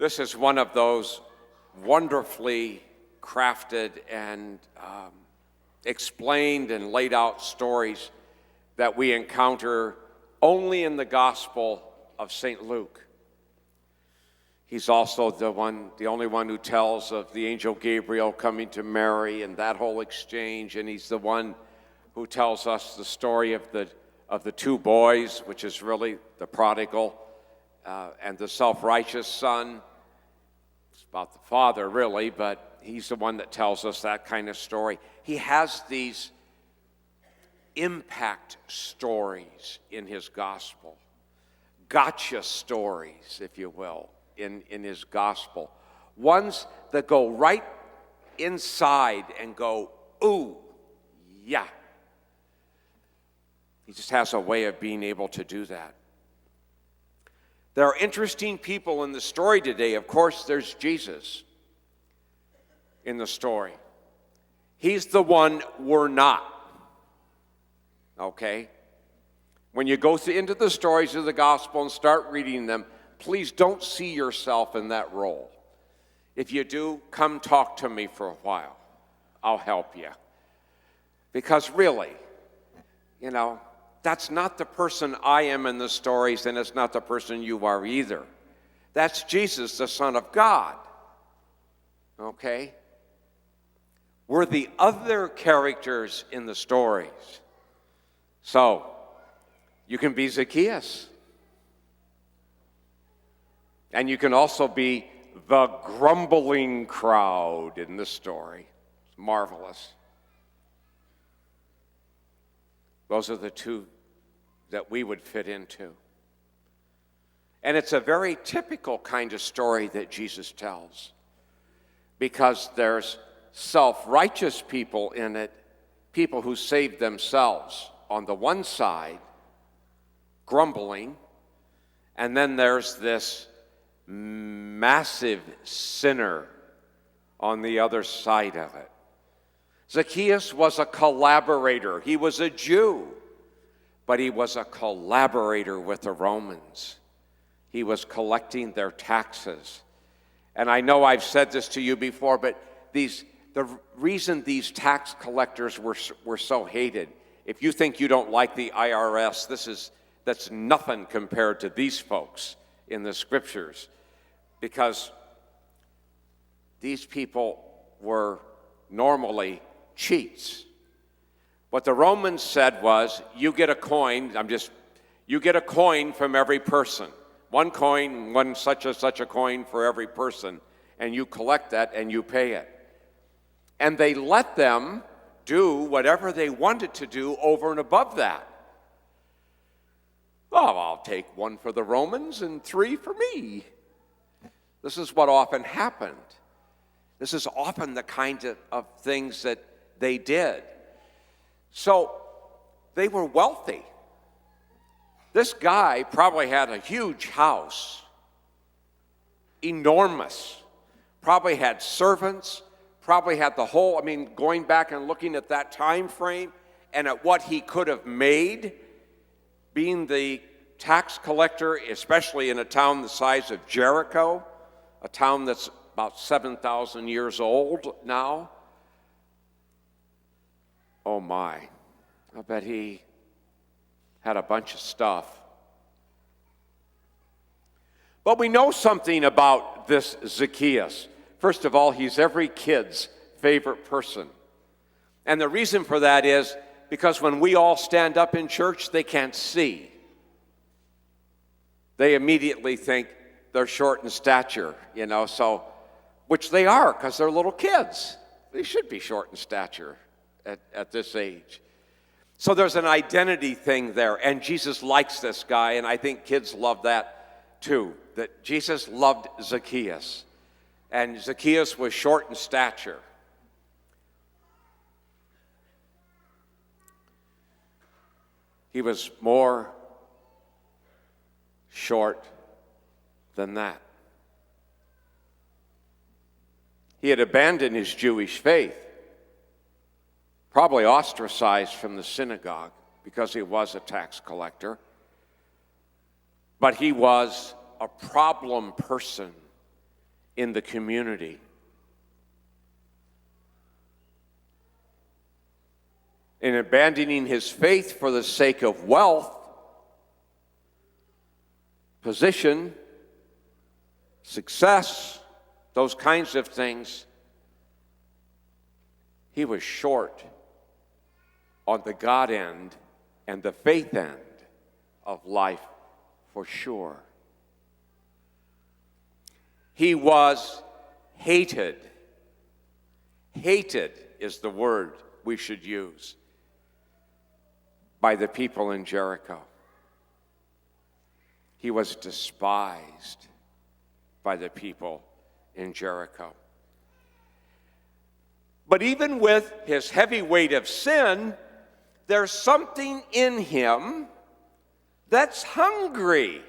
This is one of those wonderfully crafted and explained and laid out stories that we encounter only in the Gospel of St. Luke. He's also the only one who tells of the angel Gabriel coming to Mary and that whole exchange, and he's the one who tells us the story of the two boys, which is really the prodigal and the self-righteous son. It's about the father, really, but he's the one that tells us that kind of story. He has these impact stories in his gospel, gotcha stories, if you will, in his gospel. Ones that go right inside and go, ooh, yeah. He just has a way of being able to do that. There are interesting people in the story today. Of course, there's Jesus in the story. He's the one we're not. Okay? When you go into the stories of the gospel and start reading them, please don't see yourself in that role. If you do, come talk to me for a while. I'll help you. Because really, that's not the person I am in the stories, and it's not the person you are either. That's Jesus, the Son of God. Okay? We're the other characters in the stories. So, you can be Zacchaeus. And you can also be the grumbling crowd in this story. It's marvelous. Those are the two that we would fit into. And it's a very typical kind of story that Jesus tells, because there's self-righteous people in it, people who save themselves on the one side, grumbling, and then there's this massive sinner on the other side of it. Zacchaeus was a collaborator. He was a Jew, but he was a collaborator with the Romans. He was collecting their taxes. And I know I've said this to you before, but the reason these tax collectors were so hated, if you think you don't like the IRS, that's nothing compared to these folks in the scriptures, because these people were normally cheats. What the Romans said was, you get a coin from every person. One coin, one such a coin for every person, and you collect that and you pay it. And they let them do whatever they wanted to do over and above that. Oh, I'll take one for the Romans and 3 for me. This is what often happened. This is often the kind of things that they did. So they were wealthy. This guy probably had a huge house, enormous, probably had servants, probably had the whole, going back and looking at that time frame and at what he could have made, being the tax collector, especially in a town the size of Jericho, a town that's about 7,000 years old now. Oh my, I bet he had a bunch of stuff. But we know something about this Zacchaeus. First of all, he's every kid's favorite person. And the reason for that is because when we all stand up in church, they can't see. They immediately think they're short in stature, which they are, because they're little kids. They should be short in stature at this age. So there's an identity thing there, and Jesus likes this guy, and I think kids love that too, that Jesus loved Zacchaeus, and Zacchaeus was short in stature. He was more short than that. He had abandoned his Jewish faith, probably ostracized from the synagogue because he was a tax collector. But he was a problem person in the community. In abandoning his faith for the sake of wealth, position, success, those kinds of things, he was short on the God end and the faith end of life for sure. He was hated. Hated is the word we should use by the people in Jericho. He was despised by the people in Jericho. But even with his heavy weight of sin, there's something in him that's hungry.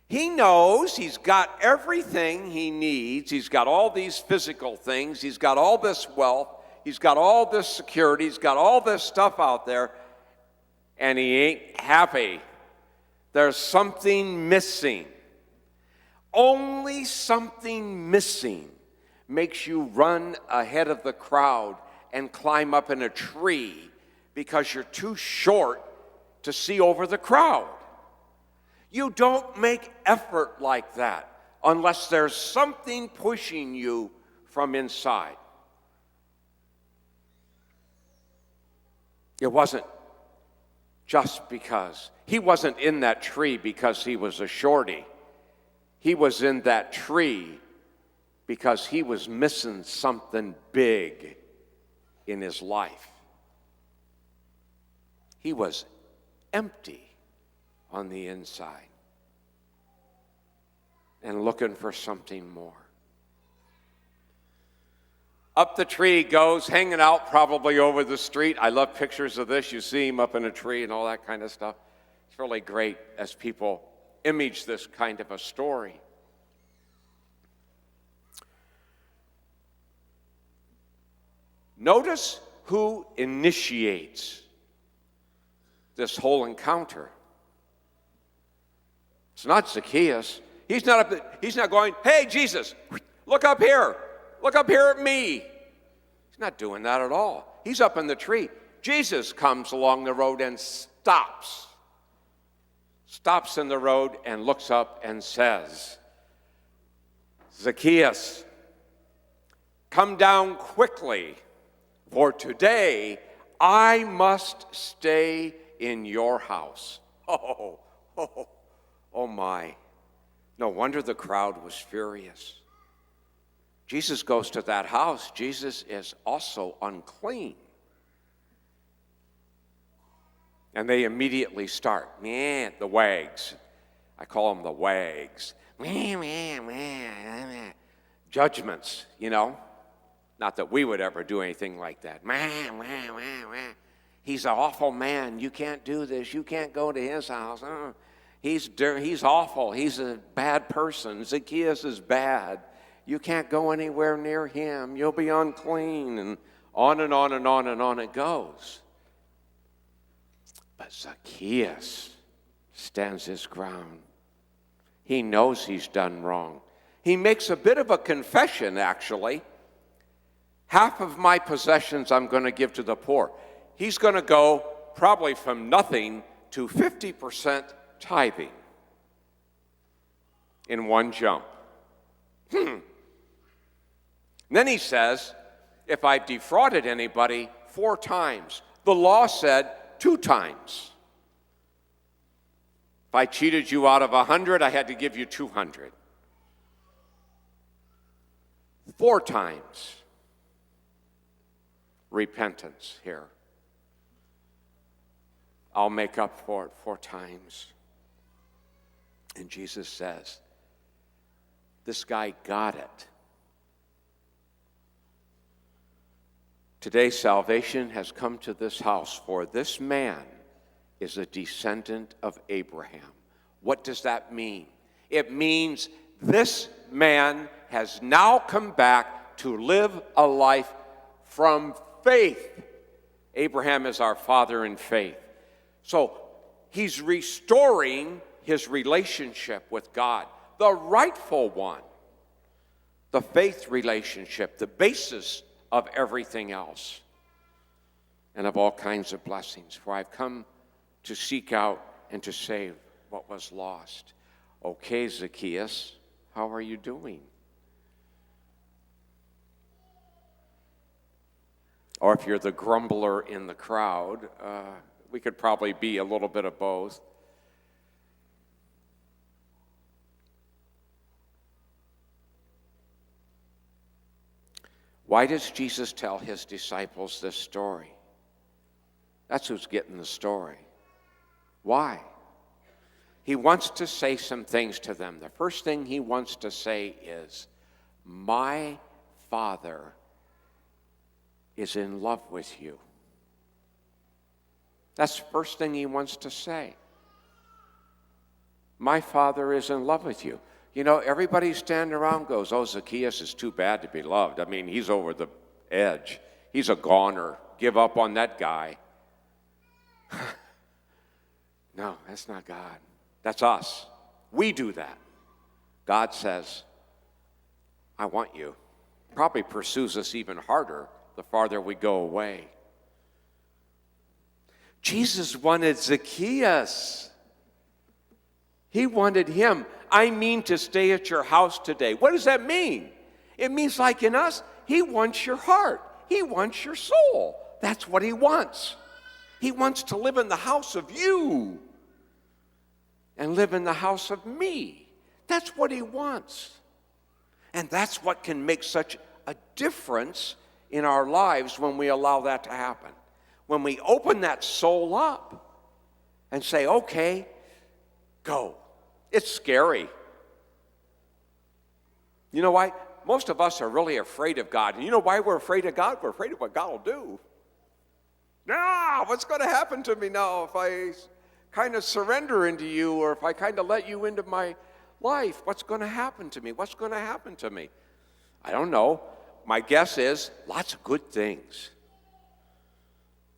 He knows he's got everything he needs. He's got all these physical things. He's got all this wealth. He's got all this security. He's got all this stuff out there, and he ain't happy. There's something missing. Only something missing makes you run ahead of the crowd and climb up in a tree because you're too short to see over the crowd. You don't make effort like that unless there's something pushing you from inside. It wasn't just because. He wasn't in that tree because he was a shorty. He was in that tree because he was missing something big in his life. He was empty on the inside and looking for something more. Up the tree he goes, hanging out probably over the street. I love pictures of this. You see him up in a tree and all that kind of stuff. It's really great as people image this kind of a story. Notice who initiates this whole encounter. It's not Zacchaeus. He's not going, "Hey, Jesus, look up here. Look up here at me." He's not doing that at all. He's up in the tree. Jesus comes along the road and stops in the road and looks up and says, "Zacchaeus, come down quickly, for today I must stay in your house." Oh my. No wonder the crowd was furious. Jesus goes to that house. Jesus is also unclean. And they immediately start, the wags. I call them the wags. Judgments, Not that we would ever do anything like that. He's an awful man. You can't do this. You can't go to his house. He's awful. He's a bad person. Zacchaeus is bad. You can't go anywhere near him. You'll be unclean. And on and on and on and on it goes. But Zacchaeus stands his ground. He knows he's done wrong. He makes a bit of a confession, actually. Half of my possessions I'm going to give to the poor. He's going to go probably from nothing to 50% tithing in one jump. And then he says, if I've defrauded anybody 4 times, the law said 2 times. If I cheated you out of 100, I had to give you 200. 4 times. Repentance here. I'll make up for it 4 times. And Jesus says, this guy got it. Today, salvation has come to this house, for this man is a descendant of Abraham. What does that mean? It means this man has now come back to live a life from faith. Abraham is our father in faith. So he's restoring his relationship with God. the rightful one, the faith relationship, the basis of everything else, and of all kinds of blessings. For I've come to seek out and to save what was lost. Okay, Zacchaeus, how are you doing? Or if you're the grumbler in the crowd, we could probably be a little bit of both. Why does Jesus tell his disciples this story? That's who's getting the story. Why? He wants to say some things to them. The first thing he wants to say is, my Father is in love with you. That's the first thing he wants to say. My Father is in love with you. You know, everybody standing around goes, oh, Zacchaeus is too bad to be loved. I mean, he's over the edge. He's a goner. Give up on that guy. No, that's not God. That's us. We do that. God says, I want you. Probably pursues us even harder the farther we go away. Jesus wanted Zacchaeus. He wanted him. I mean to stay at your house today. What does that mean? It means, like in us, he wants your heart. He wants your soul. That's what he wants. He wants to live in the house of you and live in the house of me. That's what he wants. And that's what can make such a difference in our lives when we allow that to happen. When we open that soul up and say, okay, go. It's scary. You know why? Most of us are really afraid of God. And you know why we're afraid of God? We're afraid of what God will do. Now, what's going to happen to me now if I kind of surrender into you, or if I kind of let you into my life? What's going to happen to me? What's going to happen to me? I don't know. My guess is lots of good things.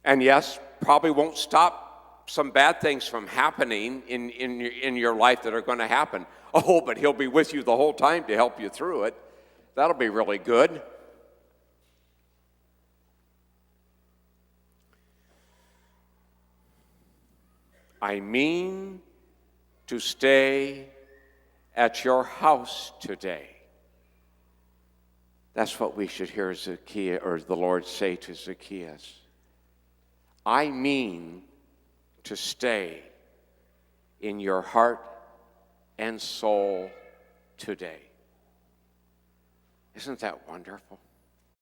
And yes, probably won't stop some bad things from happening in your life that are going to happen. Oh, but he'll be with you the whole time to help you through it. That'll be really good. I mean to stay at your house today. That's what we should hear Zacchaeus, or the Lord say to Zacchaeus. I mean to stay in your heart and soul today. Isn't that wonderful?